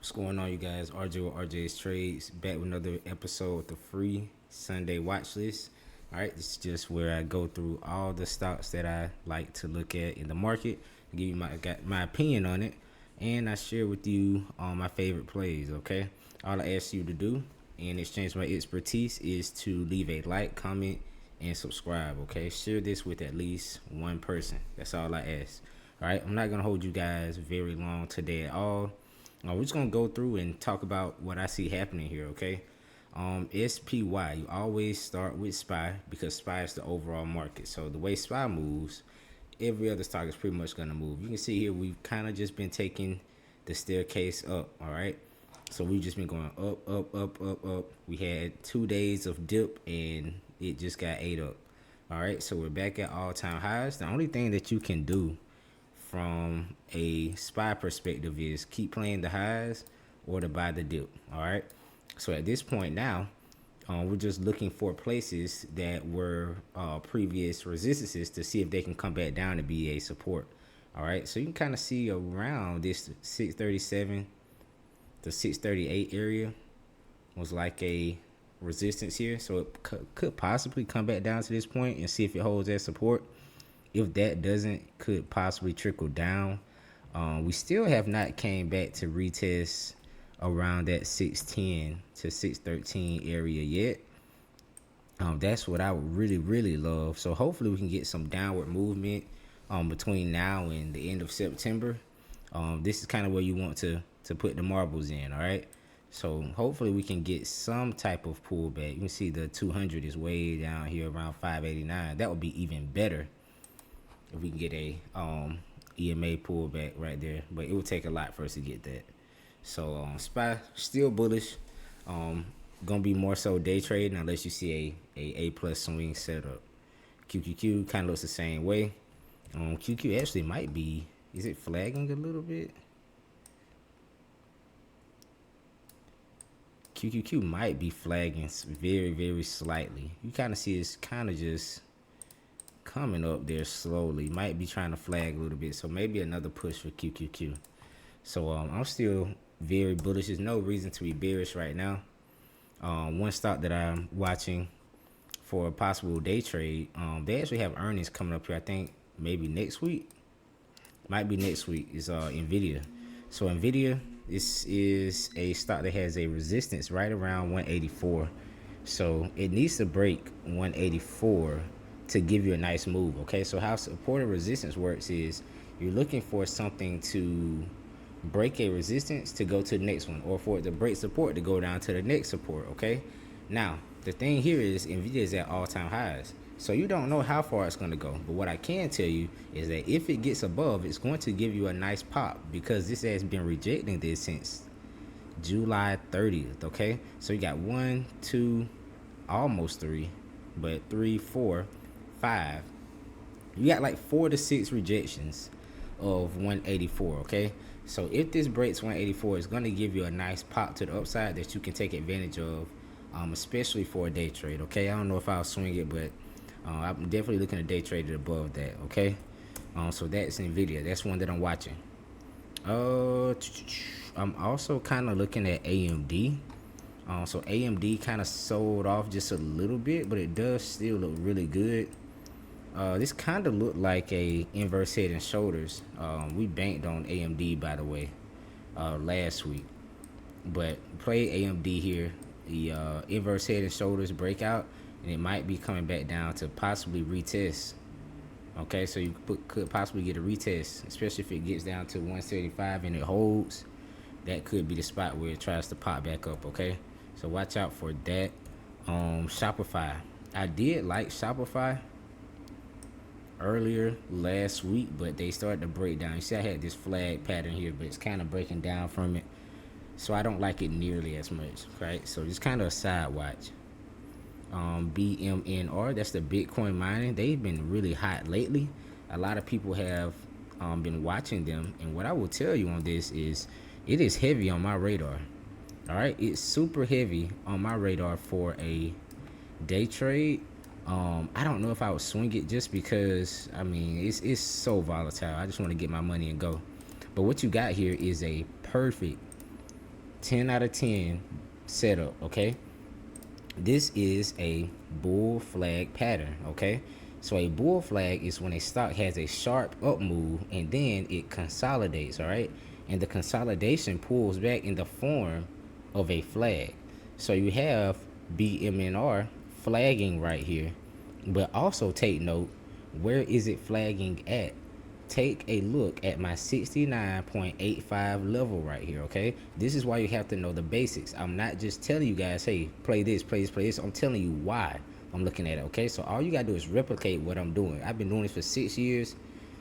What's going on, you guys? RJ with RJ's Trades, back with another episode with the free Sunday watch list. All right, this is just where I go through all the stocks that I like to look at in the market, give you my opinion on it, and I share with you my favorite plays. Okay, all I ask you to do in exchange for my expertise is to leave a like, comment, and subscribe. Okay, share this with at least one person. That's all I ask. All right, I'm not gonna hold you guys very long today at all. We're just gonna go through and talk about what I see happening here, okay? SPY, you always start with SPY because SPY is the overall market. So the way SPY moves, every other stock is pretty much gonna move. You can see here we've kind of just been taking the staircase up, all right? So we've just been going up, up, up, up, up. We had 2 days of dip and it just got ate up. All right, so we're back at all-time highs. The only thing that you can do from a SPY perspective is keep playing the highs or to buy the dip. All right. So at this point now, we're just looking for places that were previous resistances to see if they can come back down to be a support. All right. So you can kind of see around this 637 to 638 area was like a resistance here. So it could possibly come back down to this point and see if it holds that support. If that doesn't, could possibly trickle down. We still have not came back to retest around that 610 to 613 area yet. That's what I would really love. So hopefully we can get some downward movement between now and the end of September. This is kind of where you want to put the marbles in, all right? So hopefully we can get some type of pullback. You can see the 200 is way down here around 589. That would be even better if we can get a EMA pullback right there, but it would take a lot for us to get that. So SPY still bullish. Gonna be more so day trading unless you see a plus swing setup. QQQ kind of looks the same way. QQ actually might be. Is it flagging a little bit? QQQ might be flagging very slightly. You kind of see it's kind of just coming up there slowly. Might be trying to flag a little bit, so maybe another push for QQQ. So I'm still very bullish. There's no reason to be bearish right now. One stock that I'm watching for a possible day trade, they actually have earnings coming up here. I think maybe next week, might be next week, is Nvidia. So Nvidia, this is a stock that has a resistance right around 184. So it needs to break 184 to give you a nice move. Okay, so how support and resistance works is you're looking for something to break a resistance to go to the next one, or for it to break support to go down to the next support. Okay, now the thing here is Nvidia is at all-time highs, so you don't know how far it's going to go, but what I can tell you is that if it gets above, it's going to give you a nice pop, because this has been rejecting this since July 30th. Okay, so you got 1, 2, almost 3, but 3, 4, 5. You got like 4 to 6 rejections of 184. Okay, so if this breaks 184, it's going to give you a nice pop to the upside that you can take advantage of, especially for a day trade. Okay, I don't know if I'll swing it, but I'm definitely looking to day trade it above that. Okay, so that's Nvidia. That's one that I'm watching. I'm also kind of looking at AMD. So AMD kind of sold off just a little bit, but it does still look really good. This kind of looked like a inverse head and shoulders. We banked on AMD, by the way, last week, but play AMD here. The inverse head and shoulders breakout, and it might be coming back down to possibly retest. Okay, so you could possibly get a retest, especially if it gets down to 175 and it holds. That could be the spot where it tries to pop back up. Okay, so watch out for that. Shopify, I did like Shopify earlier last week, but they started to break down. You see, I had this flag pattern here, but it's kind of breaking down from it, so I don't like it nearly as much. Right, so just kind of a side watch. BMNR, that's the Bitcoin mining. They've been really hot lately. A lot of people have been watching them, and what I will tell you on this is it is heavy on my radar. All right, it's super heavy on my radar for a day trade. I don't know if I would swing it, just because I mean it's so volatile. I just want to get my money and go. But what you got here is a perfect 10 out of 10 setup, okay? This is a bull flag pattern, okay? So a bull flag is when a stock has a sharp up move and then it consolidates, all right? And the consolidation pulls back in the form of a flag. So you have BMNR flagging right here. But also take note, where is it flagging at? Take a look at my 69.85 level right here, okay? This is why you have to know the basics. I'm not just telling you guys, hey, play this, play this, play this. I'm telling you why I'm looking at it, okay? So all you gotta do is replicate what I'm doing. I've been doing this for 6 years.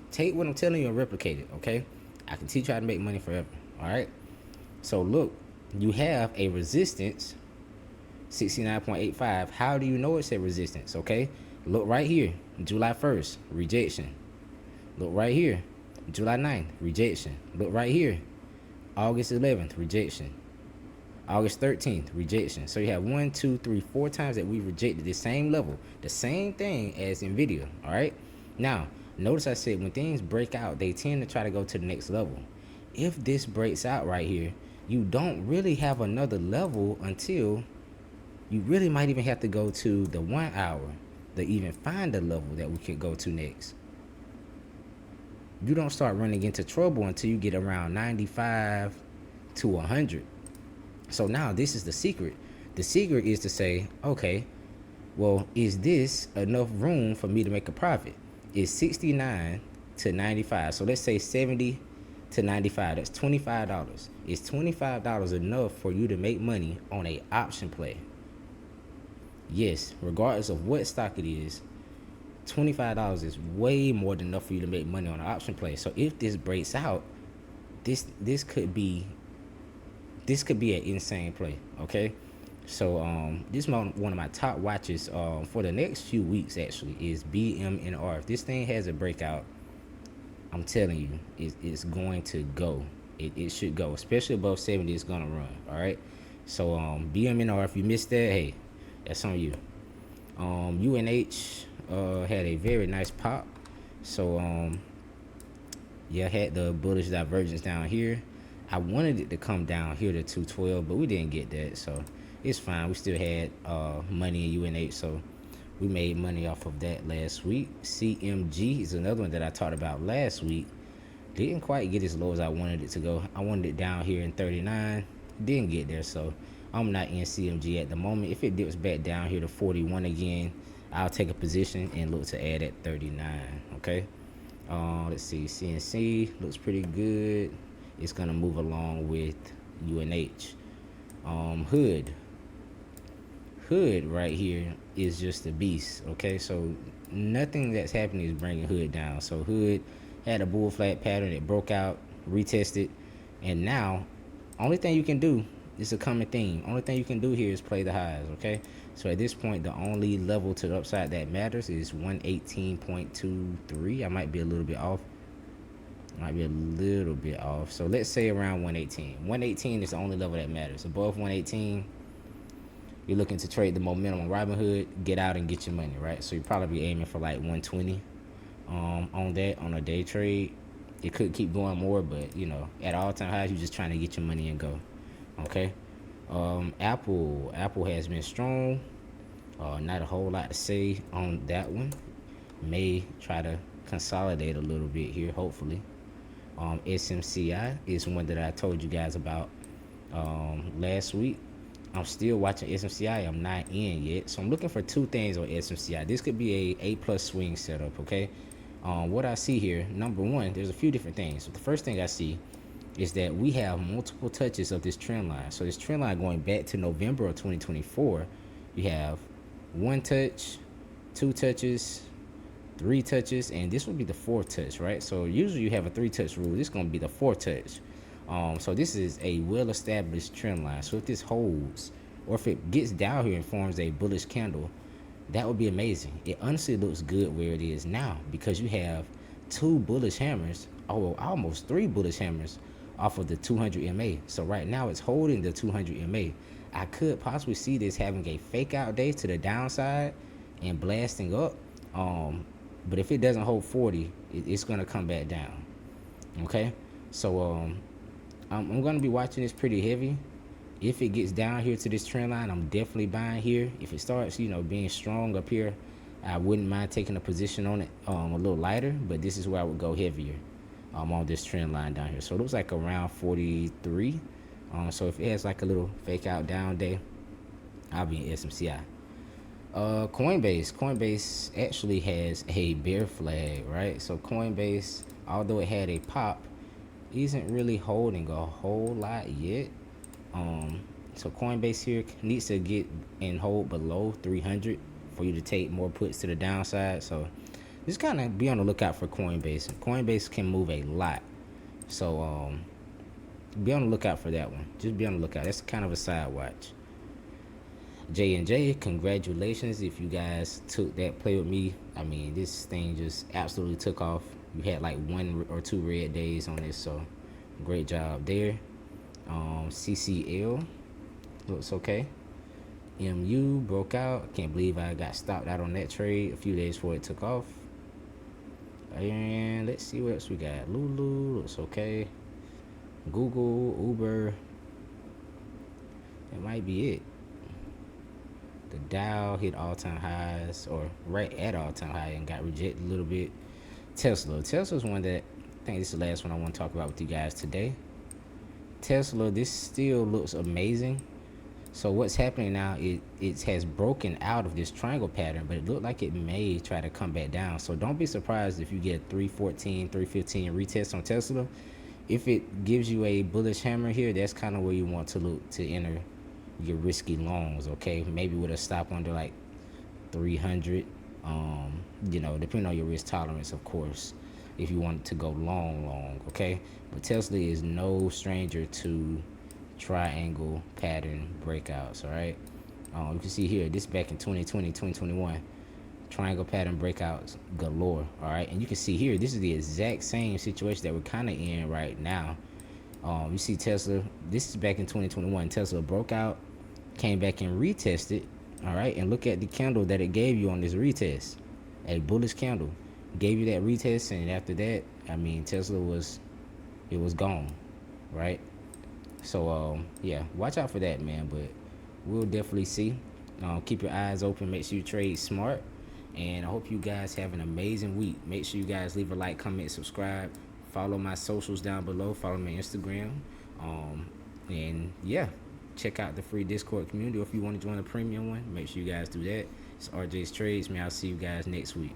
Take what I'm telling you and replicate it, okay? I can teach you how to make money forever, all right? So look, you have a resistance, 69.85. How do you know it's a resistance, okay? Look right here, July 1st, rejection. Look right here, July 9th, rejection. Look right here, August 11th, rejection. August 13th, rejection. So you have 1, 2, 3, 4 times that we rejected the same level, the same thing as NVIDIA, all right? Now, notice I said when things break out, they tend to try to go to the next level. If this breaks out right here, you don't really have another level until you really might even have to go to the 1 hour to even find a level that we could go to next. You don't start running into trouble until you get around 95 to 100. So now this is the secret. The secret is to say, okay, well, is this enough room for me to make a profit? Is 69 to 95. So let's say 70 to 95. That's $25. Is $25 enough for you to make money on a option play? Yes, regardless of what stock it is, $25 is way more than enough for you to make money on an option play. So if this breaks out, this could be an insane play, okay? So this is one of my top watches for the next few weeks actually is BMNR. If this thing has a breakout, I'm telling you, it's going to go. It should go, especially above 70. It's gonna run. All right. So BMNR. If you missed that, hey, that's on you. UNH had a very nice pop. So yeah, had the bullish divergence down here. I wanted it to come down here to 212, but we didn't get that, so it's fine. We still had money in UNH, so we made money off of that last week. CMG is another one that I talked about last week. Didn't quite get as low as I wanted it to go. I wanted it down here in 39. Didn't get there, so I'm not in CMG at the moment. If it dips back down here to 41 again, I'll take a position and look to add at 39, okay? Let's see, CNC looks pretty good. It's gonna move along with UNH. Hood right here is just a beast, okay? So nothing that's happening is bringing Hood down. So Hood had a bull flat pattern, it broke out, retested, and now only thing you can do is a common theme. Only thing you can do here is play the highs, okay? So at this point, the only level to the upside that matters is 118.23. I might be a little bit off. So let's say around 118. 118 is the only level that matters. Above 118, you're looking to trade the momentum on Robinhood, get out and get your money, right? So you'll probably be aiming for like 120 on that on a day trade. It could keep going more, but you know, at all-time highs, you're just trying to get your money and go. Okay. Apple has been strong. Not a whole lot to say on that one. May try to consolidate a little bit here, hopefully. SMCI is one that I told you guys about last week. I'm still watching SMCI. I'm not in yet, so I'm looking for two things on SMCI. This could be a A+ swing setup, okay? What I see here, number one, there's a few different things. So the first thing I see is that we have multiple touches of this trend line. So this trend line going back to November of 2024, you have one touch, two touches, three touches, and this would be the fourth touch, right? So usually you have a 3-touch rule. This is going to be the fourth touch. So this is a well-established trend line. So if this holds, or if it gets down here and forms a bullish candle, that would be amazing. It honestly looks good where it is now because you have two bullish hammers, almost three bullish hammers off of the 200 MA. So right now it's holding the 200 MA. I could possibly see this having a fake out day to the downside and blasting up. But if it doesn't hold 40, it's going to come back down. Okay? So I'm going to be watching this pretty heavy. If it gets down here to this trend line, I'm definitely buying here. If it starts, being strong up here, I wouldn't mind taking a position on it a little lighter, but this is where I would go heavier on this trend line down here. So it looks like around 43. So if it has like a little fake out down day, I'll be in SMCI. Coinbase actually has a bear flag, right? So Coinbase, although it had a pop, isn't really holding a whole lot yet. So Coinbase here needs to get and hold below 300 for you to take more puts to the downside. So just kind of be on the lookout for Coinbase. Coinbase can move a lot, so be on the lookout for that one. Just be on the lookout. That's kind of a side watch. J&J, congratulations if you guys took that play with me. I mean, this thing just absolutely took off. You had like 1 or 2 red days on this, so great job there. CCL looks okay. MU broke out. Can't believe I got stopped out on that trade a few days before it took off. And let's see what else we got. Lulu looks okay. Google, Uber, that might be it. The Dow hit all-time highs, or right at all-time high, and got rejected a little bit. Tesla's one that I think this is the last one I want to talk about with you guys today. Tesla, this still looks amazing. So what's happening now, it has broken out of this triangle pattern, but it looked like it may try to come back down. So don't be surprised if you get 314, 315 retest on Tesla. If it gives you a bullish hammer here, that's kind of where you want to look to enter your risky longs, okay? Maybe with a stop under like 300, depending on your risk tolerance, of course, if you want to go long, okay? But Tesla is no stranger to triangle pattern breakouts, all right? You can see here, this back in 2020, 2021, triangle pattern breakouts galore, all right? And you can see here, this is the exact same situation that we're kind of in right now. You see Tesla, this is back in 2021. Tesla broke out, came back and retested, all right? And look at the candle that it gave you on this retest. A bullish candle. Gave you that retest, and after that, I mean, Tesla was gone, right? So, yeah, watch out for that, man. But we'll definitely see. Keep your eyes open. Make sure you trade smart. And I hope you guys have an amazing week. Make sure you guys leave a like, comment, subscribe. Follow my socials down below. Follow me on Instagram. And yeah, check out the free Discord community. Or if you want to join the premium one, make sure you guys do that. It's RJ's Trades, man. I'll see you guys next week.